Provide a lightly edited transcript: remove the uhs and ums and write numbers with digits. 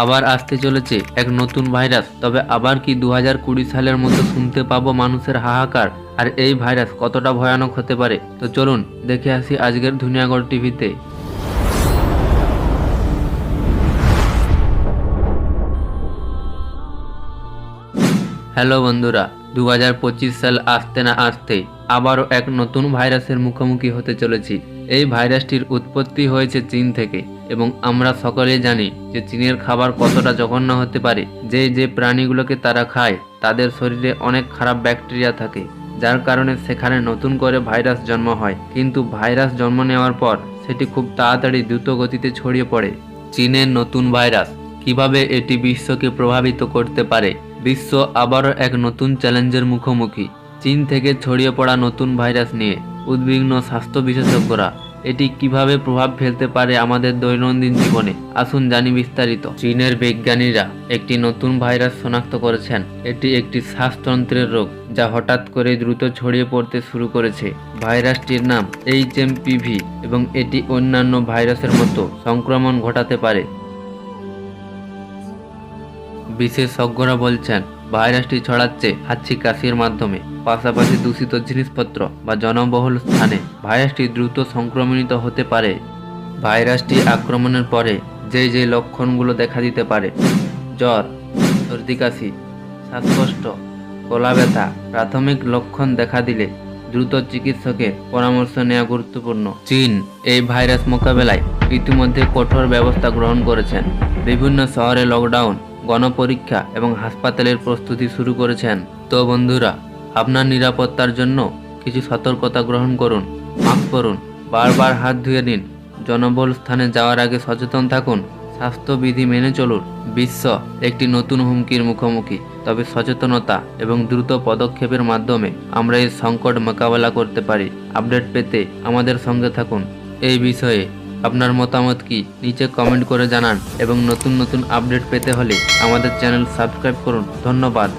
আবার আসতে চলেছে এক নতুন ভাইরাস। তবে আবার কি 2020 সালের মতো শুনতে পাবো মানুষের হাহাকার? আর এই ভাইরাস কতটা ভয়ানক হতে পারে? তো চলুন দেখে আসি আজকের দুনিয়াগড় টিভিতে। হ্যালো বন্ধুরা, 2025 সাল আসতে না আসতেই আবারও এক নতুন ভাইরাসের মুখোমুখি হতে চলেছি। এই ভাইরাসটির উৎপত্তি হয়েছে চীন থেকে এবং আমরা সকলেই জানি যে চীনের খাবার কতটা জঘন্য হতে পারে। যে প্রাণীগুলোকে তারা খায় তাদের শরীরে অনেক খারাপ ব্যাকটেরিয়া থাকে, যার কারণে সেখানে নতুন করে ভাইরাস জন্ম হয়। কিন্তু ভাইরাস জন্ম নেওয়ার পর সেটি খুব তাড়াতাড়ি দ্রুত গতিতে ছড়িয়ে পড়ে। চীনের নতুন ভাইরাস কিভাবে এটি বিশ্বকে প্রভাবিত করতে পারে? বিশ্ব আবারও এক নতুন চ্যালেঞ্জের মুখোমুখি। চীন থেকে ছড়িয়ে পড়া নতুন ভাইরাস নিয়ে উদ্বিগ্ন স্বাস্থ্য বিশেষজ্ঞরা। এটি কিভাবে প্রভাব ফেলতে পারে আমাদের দৈনন্দিন জীবনে? আসুন জানি বিস্তারিত। চীনের বিজ্ঞানীরা একটি নতুন ভাইরাস শনাক্ত করেছেন। এটি একটি শ্বাসতন্ত্রের রোগ যা হঠাৎ করে দ্রুত ছড়িয়ে পড়তে শুরু করেছে। ভাইরাসটির নাম HMPV এবং এটি অন্যান্য ভাইরাসের মতো সংক্রমণ ঘটাতে পারে। বিশেষজ্ঞরা বলছেন ভাইরাসটি ছড়াচ্ছে হাঁচি কাশির মাধ্যমে, পাশাপাশি দূষিত জিনিসপত্র বা জনবহুল স্থানে ভাইরাসটি দ্রুত সংক্রমিত হতে পারে। ভাইরাসটি আক্রমণের পরে যে লক্ষণগুলো দেখা দিতে পারে: জ্বর, সর্দি কাশি, শ্বাসকষ্ট, গলা ব্যথা। প্রাথমিক লক্ষণ দেখা দিলে দ্রুত চিকিৎসকের পরামর্শ নেওয়া গুরুত্বপূর্ণ। চীন এই ভাইরাস মোকাবেলায় ইতিমধ্যে কঠোর ব্যবস্থা গ্রহণ করেছেন। বিভিন্ন শহরে লকডাউন, গণপরীক্ষা এবং হাসপাতালের প্রস্তুতি শুরু করেছেন। তো বন্ধুরা, আপনার নিরাপত্তার জন্য কিছু সতর্কতা গ্রহণ করুন। মাস্ক পরুন, বারবার হাত ধুয়ে নিন, জনবহুল স্থানে যাওয়ার আগে সচেতন থাকুন, স্বাস্থ্যবিধি মেনে চলুন। বিশ্ব একটি নতুন হুমকির মুখোমুখি, তবে সচেতনতা এবং দ্রুত পদক্ষেপের মাধ্যমে আমরা এই সংকট মোকাবেলা করতে পারি। আপডেট পেতে আমাদের সঙ্গে থাকুন। এই বিষয়ে আপনার মতামত কি নিচে কমেন্ট করে জানান এবং নতুন আপডেট পেতে হলে আমাদের চ্যানেল সাবস্ক্রাইব করুন। ধন্যবাদ।